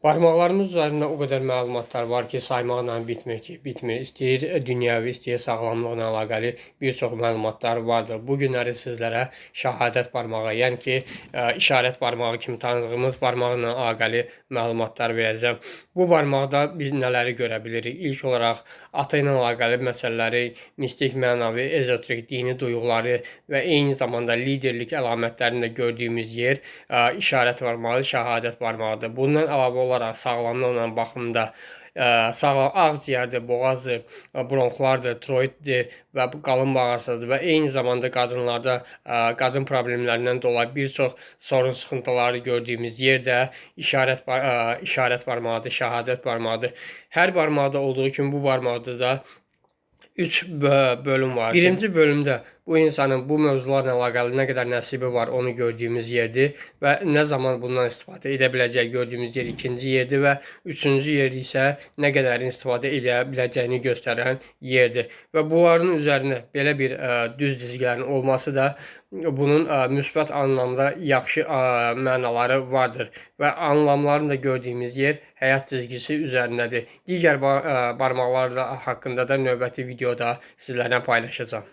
Barmaqlarımız üzərində o qədər məlumatlar var ki, saymaqla bitmir. İstəyir dünyəvi, istəyir sağlamlıqla əlaqəli bir çox məlumatlar vardır. Bu günləri sizlərə şəhadət barmağı, yəni ki, işarət barmağı kimi tanıdığımız barmaqla əlaqəli məlumatlar verəcəm. Bu barmaqda biz nələri görə bilirik? İlk olaraq ata ilə əlaqəli məsələləri, mistik, mənəvi, ezoterik, dini duyğuları və eyni zamanda liderlik əlamətlərini də gördüyümüz yer işarət barmağı, şəhadət barmağıdır. Bundan əlavə olaraq sağlamlıqla baxımda sağlam ağciyərdir, boğazdır, bronxlardır, tiroiddir və qalın bağırsaqdır və eyni zamanda qadınlarda qadın problemlərindən dolayı bir çox sorun sıxıntıları gördüyümüz yer də işarət barmağıdır, şəhadət barmağıdır. Hər barmaqda olduğu kimi bu barmaqda da 3 bölüm var. Birinci bölümdə bu insanın bu mövzularla əlaqəli nə qədər nəsibi var, onu gördüyümüz yerdir və nə zaman bundan istifadə edə biləcək gördüyümüz yer ikinci yerdir və üçüncü yer isə nə qədər istifadə edə biləcəyini göstərən yerdir. Və bunların üzərinə belə bir düz dizgilərin olması da bunun müsbət anlamda yaxşı mənaları vardır və anlamlarını da gördüyümüz yer həyat cizgisi üzərindədir. Digər barmaqlar haqqında da növbəti videoda sizlərlə paylaşacağam.